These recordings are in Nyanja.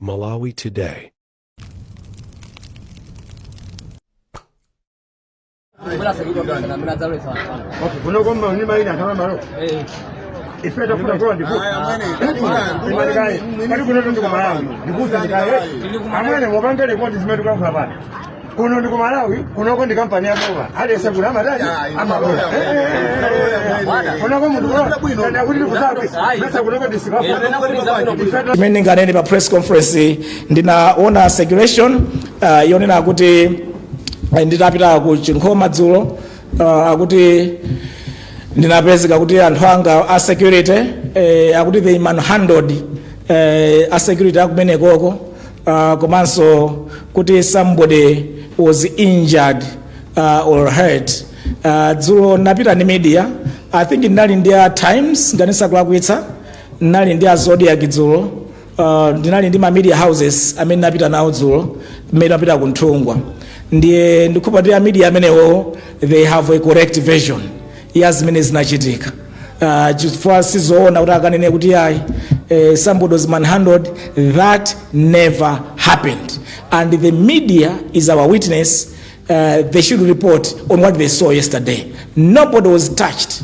Malawi Today. Kuno ndiko Malawi, kunoko ndi kampani ya boga. Hadi hesabu na madai amabola. Kunoko mundu kana kuti kusabe. Pesa kunoko disikafu. Mimi nganene pa press conference ndinaona circulation yonena kuti nditapita ku Chinkhoma dzulo akuti ndinapezeka kuti anthu anga a security akuti they manhandled a security akumenekoko komanso kuti somebody was injured or hurt. Dzulo napita ni media, I think ndinali ndi Times nganisa kulakwitsa, ndinali ndi Zodiac dzulo, ndinali ndi ma media houses amene napita nawo dzulo, mmene napita kunthungwa. Ndiye ndikupatira media amenewo they have a correct version ya zimene zinachitika. Chifukwa sizoona kuti akanene kuti ayi somebody was manhandled. That never happened, and the media is our witness. They should report on what they saw yesterday. Nobody was touched,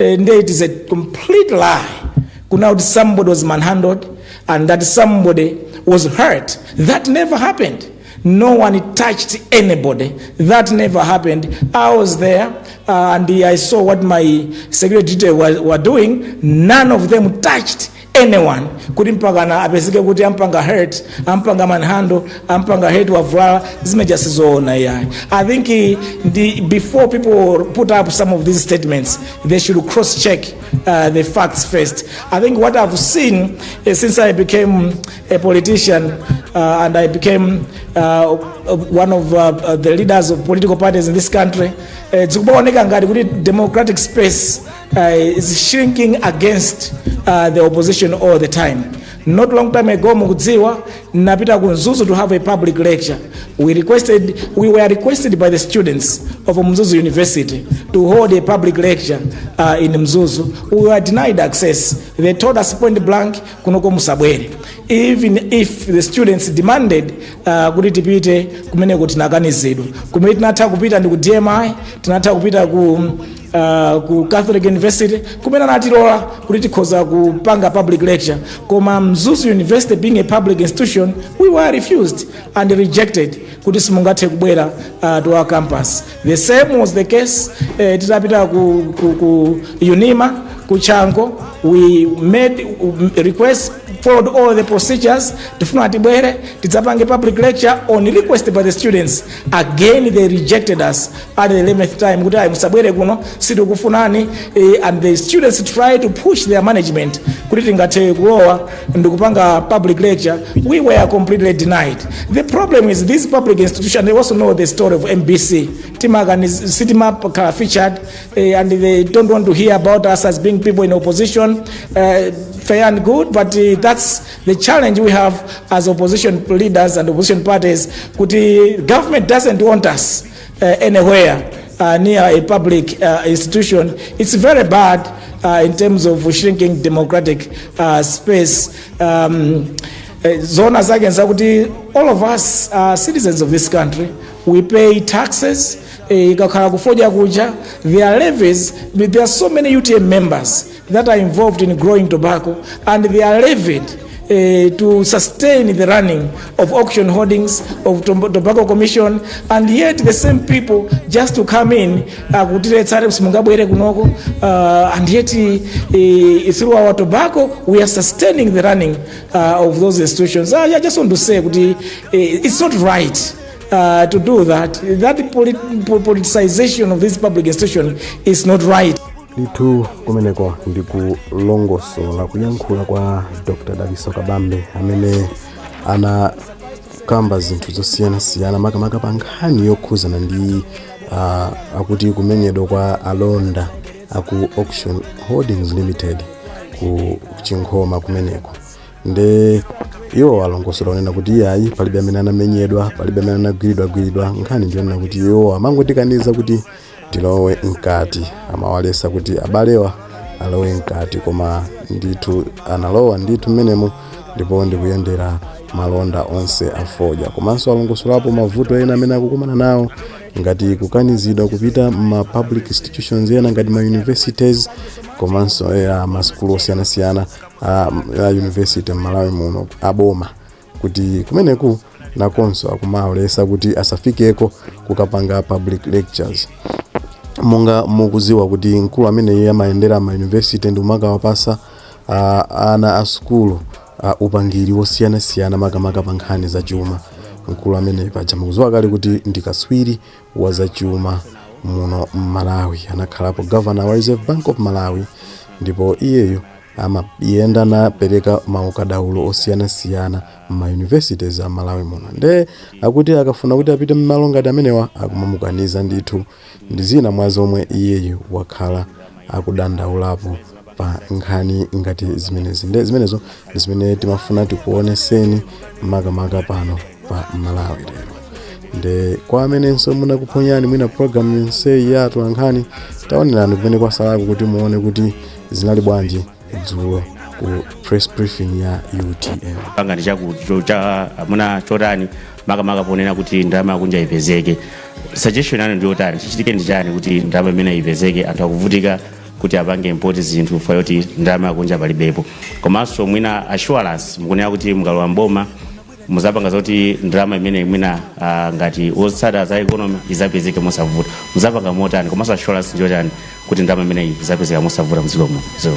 and it is a complete lie. Kunauti somebody was manhandled and that somebody was hurt. That never happened. No one touched anybody. That never happened. I was there and I saw what my security were doing. None of them touched anyone. Kudimpagana apesike kuti ampanga hurt, ampanga manhandle, ampanga hurt wavula zimejasizoona ya. I think before people put up some of these statements, they should cross-check the facts first. I think what I've seen since I became a politician and I became one of the leaders of political parties in this country, zikubaoneka ngati kuti democratic space is shrinking against the opposition all the time. Not long time ago, mukudziwa napita kunzuzu to have a public lecture. We were requested by the students of Mzuzu University to hold a public lecture in Mzuzu. We were denied access. They told us point blank kunoko musabwere. Even if the students demanded kuti tipite kumene kuti nakanizidwa. Kumene tinatha kupita ndi ku DMI, tinatha kupita ku Catholic University, kumene natilola kuti tikhoza kupanga public lecture. Koma Mzuzu University being a public institution, we were refused and rejected kuti simungathe kubwera to our campus. The same was the case titapita ku Unima, ku Chango. We made requests, followed all the procedures, tifuna tibwere tidzapange public lecture on request by the students. Again they rejected us at the 11th time kuti ayi musabwere kuno sitikufunani, and the students tried to push their management kuti tingathe kulowa ndikupanga public lecture. We were completely denied. The problem is this public institution, they also know the story of MBC. Sitima featured and they don't want to hear about us as being people in opposition. Fair and good, but that's the challenge we have as opposition leaders and opposition parties. Kuti government doesn't want us anywhere near a public institution. It's very bad in terms of shrinking democratic space. Zona zake nzakuti all of us are citizens of this country. We pay taxes. Ikakhala Kufodya kuja, there are levies. There are so many UTM members that are involved in growing tobacco, and they are levied to sustain the running of auction holdings, of tobacco commission, and yet the same people just to come in and yet through our tobacco we are sustaining the running of those institutions. I just want to say it's not right to do that. That politicization of this public institution is not right. Litu kumeneko ndikulongosola kuyankhula kwa Dr. Wakabambe amene ana kamba zinthu zosiyana makamaka pa nkhani yokhuzana ndi akuti kumenyedwa kwa alonda aku Auction Holdings Limited ku Chinkhoma kumeneko. Nde iwo alongosola onena kuti ayi palibe amene anamenyedwa, palibe amene anagwiridwa nkhani ndiyona kuti iwo amangotikaniza kuti tilowe mkati, amawalesa kuti abalewa alowe mkati, koma ndithu analowa ndithu menemo ndipo ndikuyendera malonda onse afodya. Komanso alongosolapo mavuto ena amene akukumana nawo ngati kukanizidwa kupita ma public institutions ena ngati ma universities komanso ma school osiyanasiyana a university Malawi muno aboma, kuti kumeneku nakonso akumaolesa kuti asafikeko kukapanga public lectures. Monga mukuziwa kuti mkulu amene iye amayendera ma university ndi umakawapasa ana a skulu upangiri wosiyanasiyana makamaka pa nkhani za chuma. Mkulu amene paja mukuziwa kale kuti ndi kaswiri wa za chuma muno Malawi, anakhalapo governor wa Reserve Bank of Malawi, ndipo iyeyo amayenda napereka maukadaulo osiyanasiyana ma universities a Malawi muno. Nde akuti akafuna kuti apite mmalo ngati amenewa akumamukaniza ndithu ndi zina mwa zomwe iyeyo wakhala akudandaulapo pa nkhani ngati zimenezi. Nde zimenezo ndi zimene timafuna tikuoneseni makamaka pano pa Malawi lero. Nde kwa amenenso munakuponyani mwina program yonse ya Tulankhani, taonerani kumene kwasalako kuti muone kuti zinali bwanji dzulo ku press briefing ya UTM. Panga ndi cha muna chotani makamaka ponena kuti ndalama yakunja ipezeke. Suggestion anu ndi yotani, chichitike ndi chani kuti ndalama imene ipezeke, anthu akuvutika kuti apange import zinthu fa yoti ndalama yakunja palibepo. Komanso mwina assurance mukunena kuti mukalowa mboma muzapanga zoti ndalama imene mwina ngati osada za economy izapezeke mosavuta. Muzapanga motani, komanso assurance ndi yotani kuti ndalama imene izapezeka mosavuta mdziko muno. So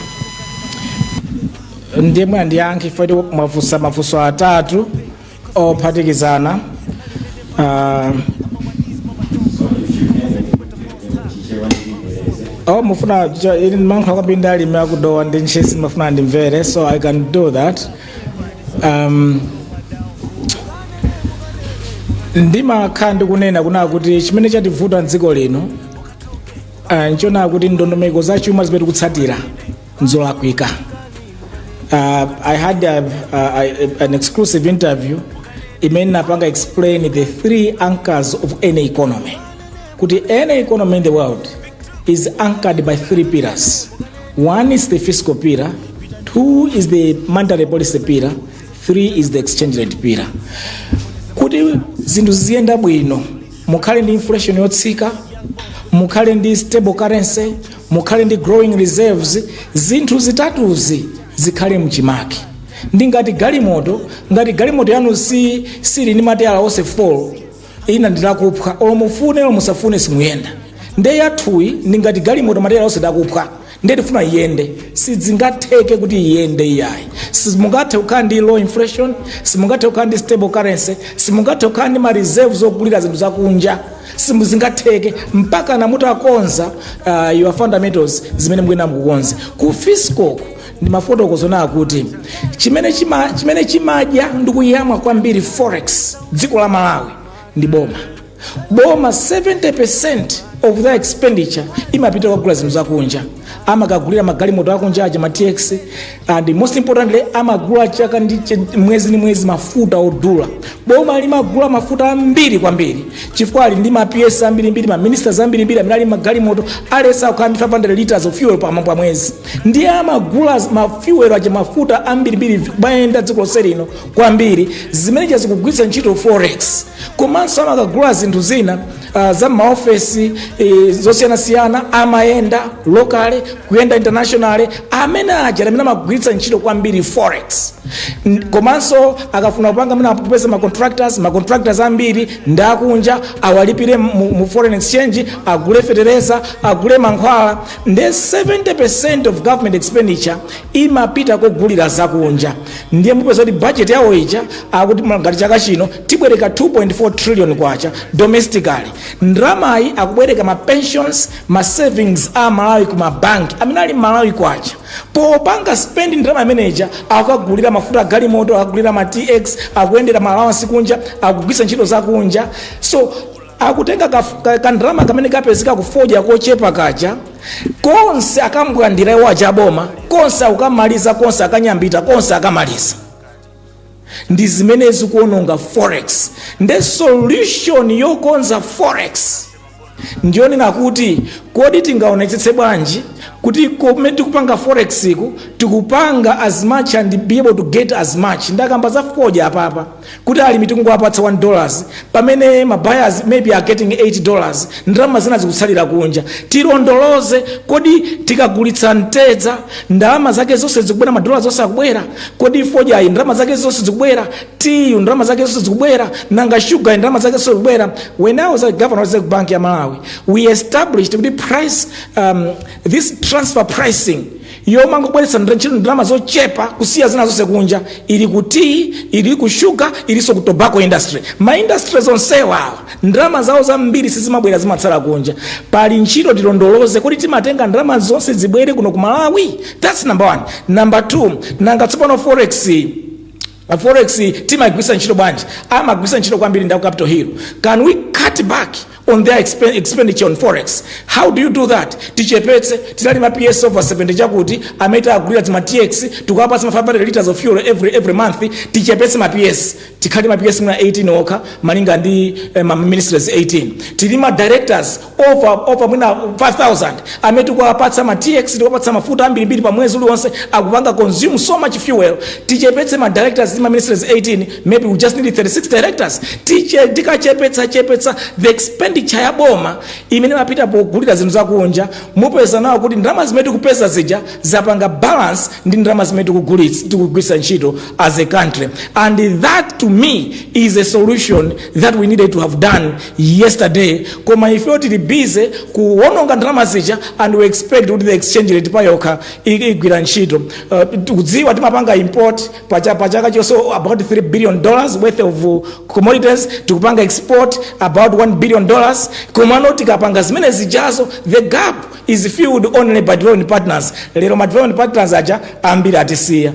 ndimwe andiyankhe foti mafunso atatu ophatikizana. Mufuna ili mankho akapinda alimi akudowa ndi nchesi mafuna ndimvere, so I can do that. Ndimakhala ndikunena kuna kuti chimene chativuta mdziko lino nchona kuti ndondomeko za chuma zimene tikutsatira nzolakwika. I had an exclusive interview imene napanga explain the 3 anchors of any economy. Kuti any economy in the world is anchored by 3 pillars. 1 is the fiscal pillar, 2 is the monetary policy pillar, 3 is the exchange rate pillar. Kuti zinthu ziyenda bwino, mukhale ndi inflation yotsika, mukhale ndi stable currency, mukhale ndi growing reserves, zinthu zitatuzi zikhale mchimake. Ndi ngati galimoto yanu sili ni matayala onse 4 ina nditakupha, olomufune musafune simuyenda. Nde yathuyi ndi ngati galimoto matayala onse dakupha, nde tifuna iyende, sizingatheke kuti iyende iyayi. Simungathe kukhala ndi low inflation, simungathe kukhala ndi stable currency, simungathe kukhala ndi ma reserves ogulira zinthu zakunja, simuzingatheke mpaka namutakonza your fundamentals zimene mwina mukukonza. Ku fiscal ndi mafotokozo na kuti chimene chimadya ndikuyamwa kwambiri forex dziko la Malawi ndi boma. 70% of their expenditure imapita kugula zinthu zakunja. Amakagulira magalimoto akunja aja ma TX, and most importantly amagula chaka ndi mwezi ni mwezi mafuta odula. Boma limagula mafuta ambiri kwambiri chifukwa ali ndi ma PS ambiri, ma ministers ambiri amene ali magalimoto alesa kwa 500 liters of fuel pa mwezi. Ndiye amagula ma fuel aja mafuta ambiri bayenda dziko lino kwambiri zimene zikugwiritsa ntchito forex. Komanso amakagula zinthu zina za maofesi zosiyanasiyana, amayenda locally kuyenda internationally, amene aja amene amagwiritsa ntchito kwambiri forex. Komanso akafuna kupanga amene apeza ma contractors ambiri ndakunja awalipire mu foreign exchange, agule fertilizer, agule mankhwala. Nde 70% of government expenditure imapita kugulira zakunja. Ndiye mupeza kuti budget yawo ija akuti ngati chaka chino tibwereka 2.4 trillion kwacha domestically. Ndalamayi akubwereka ma pensions, ma savings a Malawi kuma bank amene ali Malawi kwacha. Popanga spending ndalama manager akagulira mafuta galimoto, akagulira ma TX, akuyendera ma allowance kunja, akugwisa ntchito za kunja. So akutenga kandrama kamene kapezeka kufodya kochepa kacha, konse akambwandira wacha boma, konse akamaliza, konse akanyambita, konse akamaliza. Ndi zimene zikuononga forex. Nde solution yokonza forex ndionena kuti kodi tingaonetsetse bwanji kuti kumene tikupanga forex iku tikupanga as much and be able to get as much. Ndakamba za Kufodya apapa kuti alimi tikungowapatsa $1 pamene ma buyers maybe are getting $8, ndalama zina zikutsalira kunja. Tilondoloze kodi tikagulitsa mtedza ndalama zake zonse zikubwera, madola zonse akubwera, kodi Kufodya ayi ndalama zake zonse zikubwera, tea ndalama zake zonse zikubwera, nanga sugar ndalama zake zonse zikubwera. When I was a governor of the Bank ya Malawi, we established the price this transfer pricing yoma ngobweretsa ndalama zochepa kusiya zina zonse kunja, ili ku tea, ili ku sugar, iliso ku tobacco industry. Ma industries onsewa ndalama zawo zambiri sizimabwera zimatsala kunja. Pali ntchito tilondoloze kuti timatenga ndalama zonse zibwere kuno ku Malawi. That's number 1. Number 2, nanga tsopano forex timagwisa ntchito bwanji? Amagwisa ntchito kwambiri ndaku Capitol Hill. Can we cut back on their expenditure on forex? How do you do that? Tichepetse tilali ma PS over 70 chakuti ameta agulira ma TX tukawapa some 500 liters of fuel every month. Tichepetse ma PS tikali ma PS muna 18 oka malinga ndi ministers 18. Tilima directors over muna 5000 ametu kuwapatsa ma TX tukawapatsa mafuta ambiri pa mwezi uliwonse akupanga consume so much fuel. Tichepetse ma directors ma ministers 18, maybe we just need 36 directors. Tikachepetsa the expenditure ya boma imene mapita pogulira zinthu zakunja, mupeza nawo kuti ndalama zimene tikupeza zija zapanga balance ndi ndalama zimene tikugwiritsa ntchito as a country. And that to me is a solution that we needed to have done yesterday. Koma if you're busy kuononga ndalama zija and we expect kuti the exchange rate payoka igwira ntchito, kudziwa timapanga import pachaka chonso about $3 billion worth of commodities, tikupanga export about $1 billion. Kumano tikapanga zimene zijazo, the gap is filled only by development partners. Lero ma development partners aja ambiri atisiya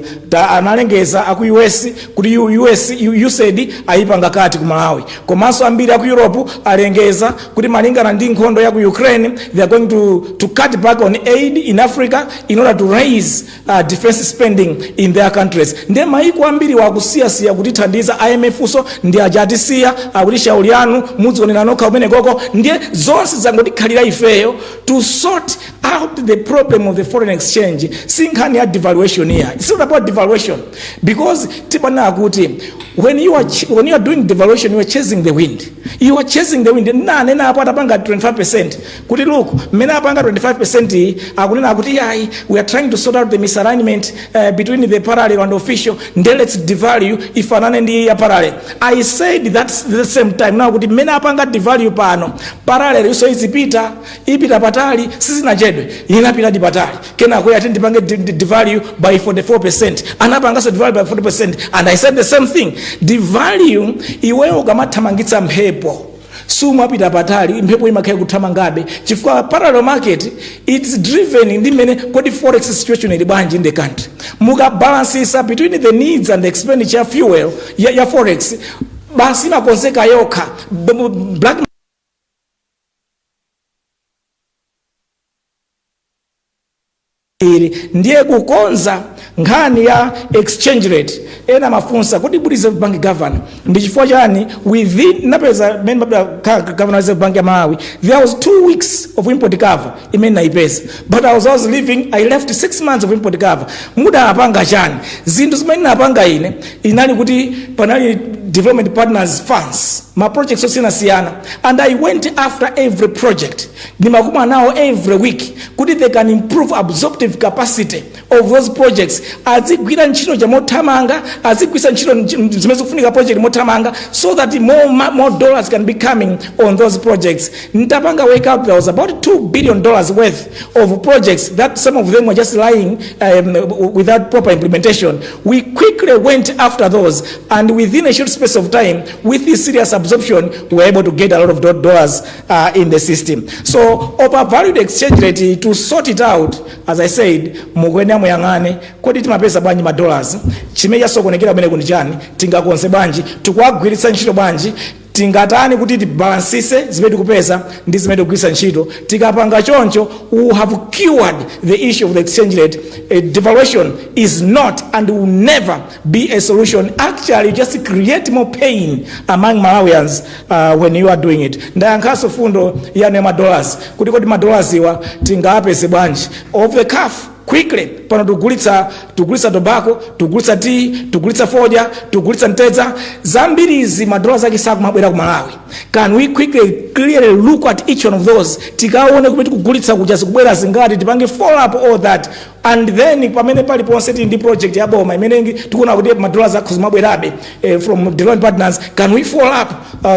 analengeza aku US kuti USAID ayipanga kati ku Malawi, komanso ambiri aku Europe alengeza kuti malingana ndi nkhondo ya ku Ukraine they are going to cut back on aid in Africa in order to raise defense spending in their countries. Nde maiko ambiri wakusiyasiya kuti thandiza IMF so ndi aja atisiya akuti shauri yanu mudzionera nokha umene koko ndiye zonse zangotikhalira ifeyo to sort out the problem of the foreign exchange. Sinkhani ya devaluation here, it's not about devaluation, because tipana akuti when you are doing devaluation you are chasing the wind. You are chasing the wind. Nena apata panga 25% kuti look mena apanga 25% akunena akuti yayi we are trying to sort out the misalignment between the parallel and official, then let's devalue ifanane ndi ya parallel. I said that's the same time now kuti mena apanga devalue pano parallel so izipita ipita patali sizinachedwe inapita di patali kena kwa atende pange devalue by 44% anapanga so devalue by 40%. And I said the same thing, devalue iweyo kamathamangitsa mphepo sumapita patali mphepo imakhaye kuthamangabe chifukwa parallel market it's driven ndi mene kodi forex situation ili bwanji in the country. Muka balance isa between the needs and the expenditure fuel ya forex basi makonseka yoka black ndiye kukonza nkhani ya exchange rate. Ena mafunsa kuti budi Reserve Bank governor ndi chifukwa chani within napeza governor Reserve Bank ya Malawi there was 2 weeks of import cover imene naipeza, but I was living, I left 6 months of import cover. Muda apanga chani zinthu zimene napanga ine inali kuti panali development partners funds ma projects osiyana, and I went after every project nimakuma now every week kuti they can improve absorptive capacity of those projects azigwira ntchito ja mothamanga azigwisa ntchito zimene zikufunika project mothamanga so that more dollars can be coming on those projects. Ntapanga wake up there was about $2 billion worth of projects that some of them were just lying without proper implementation. We quickly went after those, and within a short space of time with this serious absorption we were able to get a lot of dollars in the system. So overvalued exchange rate, to sort it out, as I said, mukwenda muyangane kodi timapeza bwanji ma dollars chimeya sokonekera bene kuni chani tingakonse bwanji tukwagwiritsa ntchito bwanji tingatani kuti tibalansise zimene tikupeza ndi zimene tikugwiritsa ntchito. Tikapanga choncho, we have cured the issue of the exchange rate. Devaluation is not and will never be a solution. Actually, just create more pain among Malawians when you are doing it. Ndayankhaso fundo ya madollars kuti kodi madollars iwa tingapeze bwanji off the cuff quickly pano tugulitsa tobacco, tugulitsa tea, tugulitsa fodya, tugulitsa ntedza zambiri izi madollars ake sakumabwera ku Malawi. Can we quickly clearly look at each one of those tikaone kuti kugulitsa kuja zikubwera zingati tipange follow up all that, and then pamene pali ponse ndi project ya boma imene tikuona kuti madollars akuzimabwerabe from development partners, can we follow up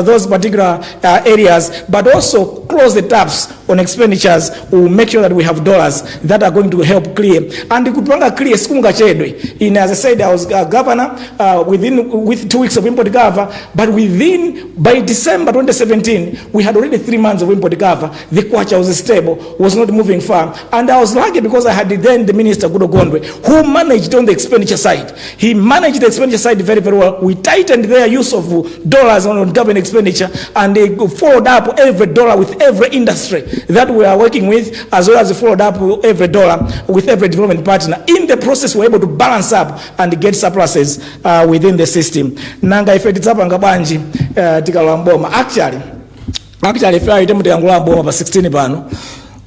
those particular areas but also close the taps on expenditures. We'll make sure that we have dollars that are going to help clear and kupanga clear sikungachedwe. In, as I said, I was governor with 2 weeks of import cover, but by December 2017 we had already 3 months of import cover. The kwacha was stable, was not moving far, and I was lucky because I had then the minister Kudo Gondwe who managed on the expenditure side. He managed the expenditure side very, very well. We tightened their use of dollars on government expenditure, and they followed up every dollar with every industry that we are working with, as well as followed up every dollar with every development partner. In the process, we're able to balance up and get surpluses within the system. Nanga ifetitsapa ngabanji tikalowa mboma. Actually, if I attempt to angula mboma pa 16 pano,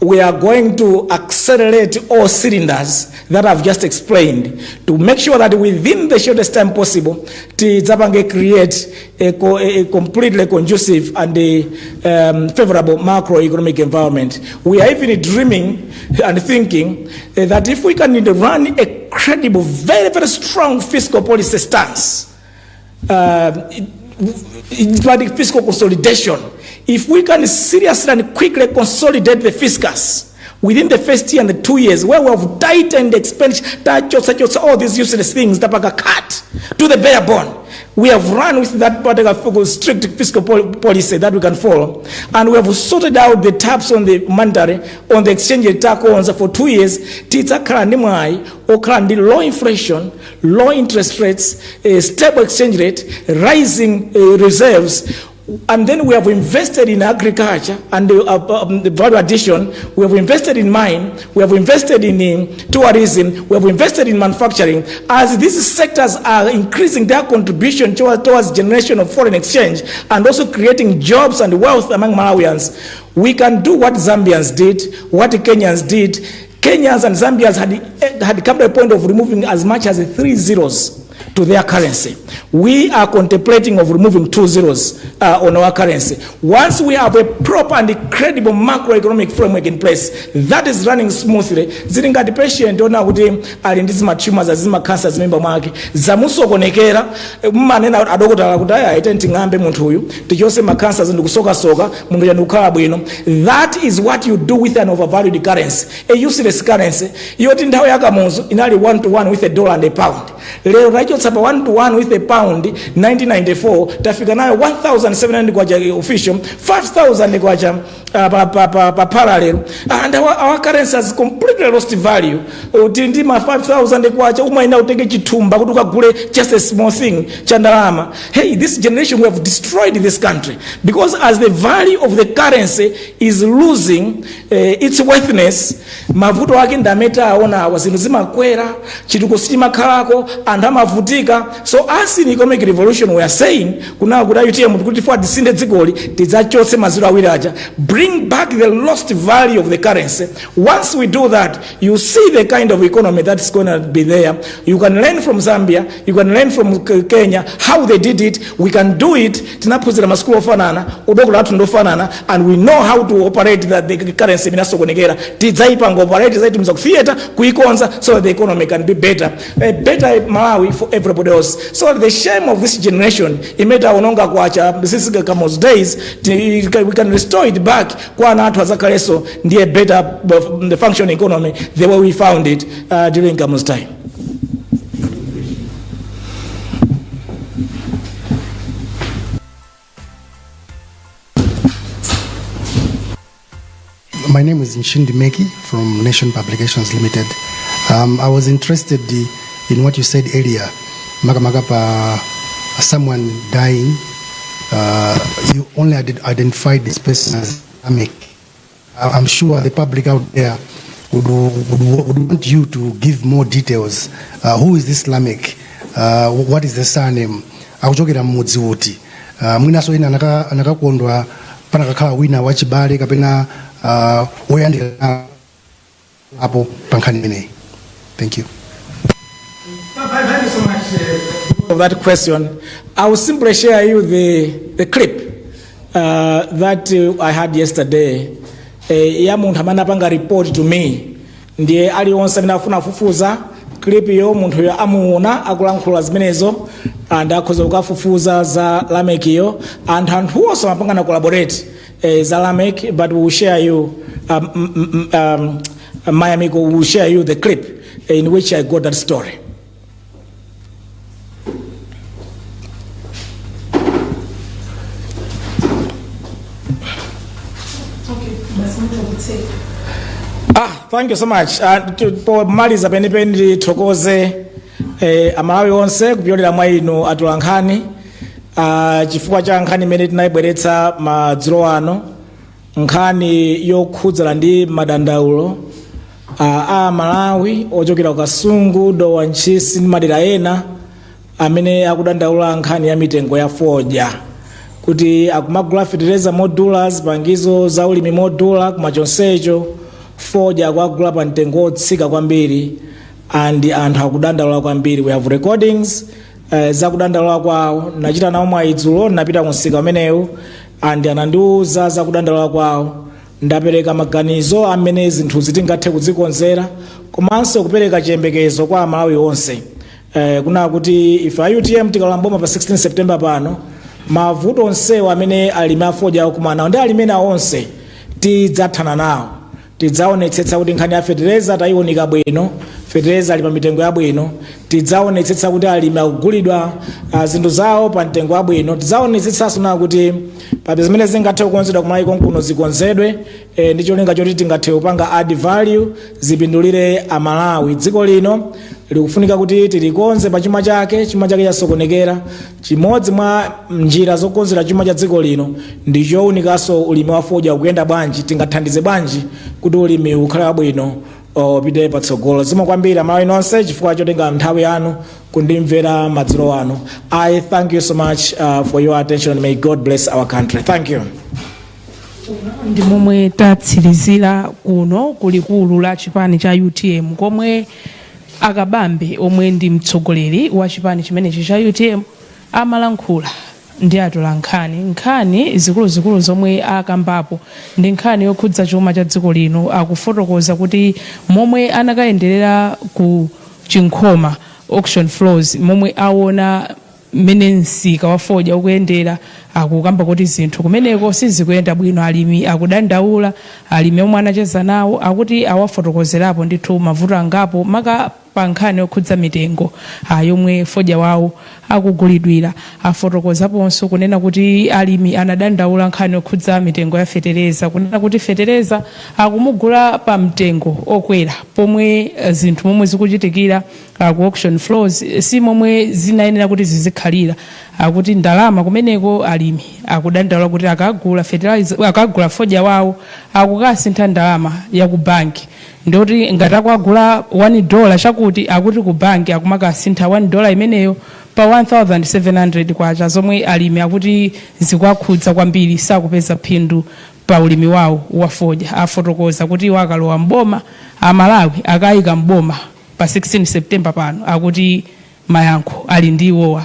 we are going to accelerate all cylinders that I've just explained to make sure that within the shortest time possible, Tizapange create a completely conducive and favorable macroeconomic environment. We are even dreaming and thinking that if we can run a credible, very, very strong fiscal policy stance, fiscal consolidation, if we can seriously and quickly consolidate the fiscus within the first year and the 2 years, where we have tightened the expenditure, all these useless things that are cut to the bare bone, we have run with that particular strict fiscal policy that we can follow, and we have sorted out the taps on the monetary, on the exchange rate for 2 years. Low inflation, low interest rates, stable exchange rate, rising reserves. And then we have invested in agriculture and the value addition. We have invested in mine. We have invested in tourism. We have invested in manufacturing. As these sectors are increasing their contribution towards generation of foreign exchange and also creating jobs and wealth among Malawians, we can do what Zambians did, what Kenyans did. Kenyans and Zambians had come to a point of removing as much as 3 zeros to their currency. We are contemplating of removing 2 zeros on our currency. Once we have a proper and credible macroeconomic framework in place that is running smoothly, zilinga depression ndona kuti ali ndi tumors azima cancers member mwake zamusokonekera mmanena adokotala kuti aite nting'ambe munthu uyu tichose ma cancers ndikusoka munthu yandikukhala bwino. That is what you do with an overvalued currency, a useless currency. Yoti nthawi yakamuzu inali 1-to-1 with a dollar and a pound. Lero rachotsa pa 1-to-1 with a pound 1994 tafika nayo 1,700 kwacha official, 5,000 kwacha pa parallel, and our currency has completely lost value. Utindima 5,000 kwacha umaina utenge chitumba kuti ukagule just a small thing chandalama. Hey, this generation, we have destroyed this country because as the value of the currency is losing its worthiness, mavuto wake ndameta aona wazinu zimakwera chituko sichimakhalako anthu amavutika. So as in economic revolution we are saying kuna kuti UTM kuti for disinde dzikoli tidzachotse maziro awiri aja, bring back the lost value of the currency. Once we do that, you see the kind of economy that's going to be there. You can learn from Zambia, you can learn from Kenya how they did it. We can do it. Tinapuzira masukulu ofanana, udokula atu ndofanana, and we know how to operate that the currency minasokonekera. Tidzaipango operate zaitumza theater kuikonza so that the economy can be better. Better Malawi for everybody else. So the shame of this generation, imeta ononga kwacha, this is Kamo's days, we can restore it back kwa na atu hazakaleso ndiye better the functioning economy the way we found it during Kamo's time. My name is Nshindi Meki from Nation Publications Limited. I was interested in what you said earlier, someone dying you only identified this person as Islamic. I'm sure the public out there would want you to give more details. Who is this Islamic? What is the surname? Akuchokera mudzi uti. Mwinaso ina anakakondwa pana kakhala wina wachibale kapena woyandikira apo pankhani imeneyi. Thank you. Thank you so much for that question. I will simply share you the clip that I had yesterday. Ya munthu amene apanga report to me ndiye aliwonse amene afuna kufufuza clip yo munthu yo amuona akulankhula zimenezo and akhoza kukafufuza za Lamek yo and anthu onse amapanga na collaborate za Lamek, but we will share you my amigo will share you the clip in which I got that story. Thank you so much. Po maliza penipeni thokoze amalawi onse kupyolera mwa inu atulankhani chifukwa cha nkhani imene tinayibweretsa madzulo ano, nkhani yokhudzana ndi madandaulo a Malawi ochokera ku Kasungu, Dowa, Ntchisi ndi madera ena amene akudandaula nkhani ya mitengo ya fodya kuti akumagula fertilizer modula, zipangizo za ulimi modula, kuma chonsecho fodya akugula pa mtengo otsika kwambiri and anthu akudandaula kwambiri. We have recordings za kudandaula kwawo. Nachita nawo mwaidzulo napita kumsika umenewu and anandiuza za kudandaula kwawo. Ndapereka maganizo amene zinthu zitingathe kudzikonzera komanso kupereka chiyembekezo kwa Malawi onse. Kuna kuti ife UTM tikalamboma pa 16 September pano mavuto onsewo amene alimi afodya akumana ndi alimena onse tidzathana nawo. Tidzaonetsetsa kuti nkhani ya fertilizer tayiwonika bwino, fertilizer ali pa mitengo yabwino. Tidzaonetsetsa kuti alimi akugulidwa zinthu zawo pa mtengo wabwino. Tidzaonetsetsanso na kuti pa zimene zingathe kukonzedwa kumayi konkuno zikonzedwe ndi cholinga choti tingathe kupanga add value zipindulire Amalawi. Dziko lino likufunika kuti tilikonze pa chuma chake chasokonekera. Chimodzi mwa njira zokonzera chuma cha dziko lino ndi chowunikanso ulimi wa fodya kuyenda bwanji, tingathandize bwanji kuti ulimi ukhale wabwino pite patsogolo. Zikomo kwambiri Amalawi nonse chifukwa chotenga nthawi yanu kundimvera madzulo ano. I thank you so much for your attention. May God bless our country. Thank you. Ndimomwe tatsirizira kuno kulikulu la chipani cha UTM komwe Wakabambe omwe ndi mtsogoleri wa chipani chimenechi cha UTM amalankhula ndi atolankhani. Nkhani zikuluzikulu zomwe akambapo ndi nkhani yokhudza chuma cha dziko lino. Akufotokoza kuti momwe anakayenderera ku Chinkhoma auction floors momwe aona mmene msika wa fodya ukuyendera, akukamba kuti zinthu kumeneko sizikuyenda bwino. Alimi akudandaula, alimi omwe anacheza nawo akuti awafotokozerapo ndithu mavuto angapo maka pa nkhani yokhudza mitengo yomwe fodya wawo akugulidwira. Afotokozaponso kunena kuti alimi anadandaula nkhani yokhudza mitengo ya fertilizer, kunena kuti fertilizer akumugula pa mtengo okwera pomwe zinthu momwe zikuchitikira ku auction floors si momwe zinayenera kuti zizikhalira. Akuti ndalama kumeneko alimi akudandaula kuti akagula fertilizer, akagula fodya wawo akukasintha ndalama ya ku banki. Ndoti ngati akwagula $1 chakuti akuti ku banki akumakasintha $1 imeneyo pa 1,700 kwacha, zomwe alimi akuti zikwakhudza kwambiri, sakupeza phindu pa ulimi wawo wa fodya. Afotokoza kuti wakalowa mboma Amalawi akayika mboma pa 16 September pano akuti mayankho ali ndiwowa.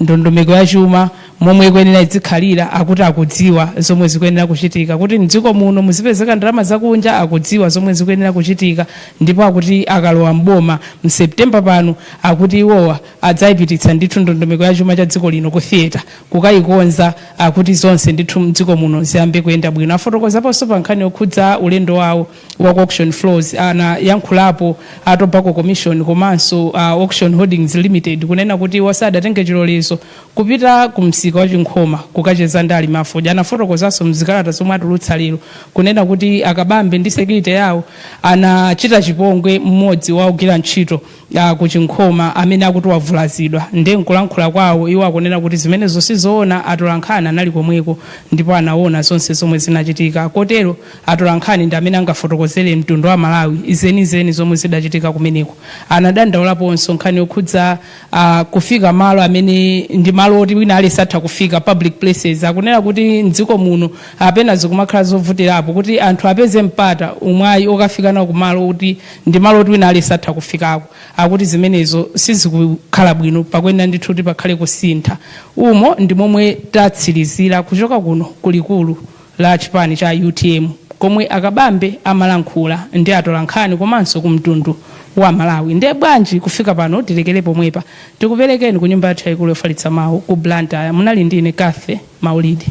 Ndondomeko ya chuma momwe ikwenera izikhalira akuti akudziwa zomwe zikwenera kuchitika, kuti mdziko muno muzipezeka ndalama zakunja akudziwa zomwe zikwenera kuchitika. Ndipo akuti akalowa mboma mSeptember pano akuti iwowa adzayipititsa ndithu ndondomeko ya chuma cha dziko lino ku theater kukayikonza, akuti zonse ndithu mdziko muno ziyambe kuyenda bwino. Afotokozaponso pa nkhani yokhudza ulendo wawo wa auction floors ana yankhulapo a Tobacco Commission komanso Auction Holdings Limited kunena kuti wasadatenge chilolezo kupita kumsi msika wa Chinkhoma kukacheza ndali Mafodya anafotokozanso mzikalata zomwe atulutsa lero kunena kuti Akabambe ndi security yawo anachita chipongwe mmodzi wa ogwira ntchito ku Chinkhoma amene akuti wavulazidwa ndi nkulankhula kwawo iwo akunena kuti zimenezo sizoona atolankhani anali komweko ndipo anaona zonse zomwe zinachitika kotero atolankhani ndi amene angafotokozere mtundu wa Malawi izenizeni zomwe zidachitika kumeneko anadandaulaponso nkhani yokhudza kufika malo amene ndi malo oti wina ali satha kufika public places akunena kuti mdziko muno apena zikumakhala zovutirapo kuti anthu apeze mpata umwayi okafika nawo kumalo kuti ndi malo oti wina ali satha kufikako akuti zimenezo sizikukhala bwino pakwenda ndithu kuti pakhale kusintha umo ndi momwe tatsirizira kuchoka kuno kulikulu la chipani cha UTM komwe Akabambe amalankhula ndi atolankhani komanso kumtundu wa Malawi ndiye bwanji kufika pano tilekere pomwepa tikuperekeni ku nyumba yathu yaikulu yofalitsa mawu ku Blantyre munali ndine Kathe Maulidi.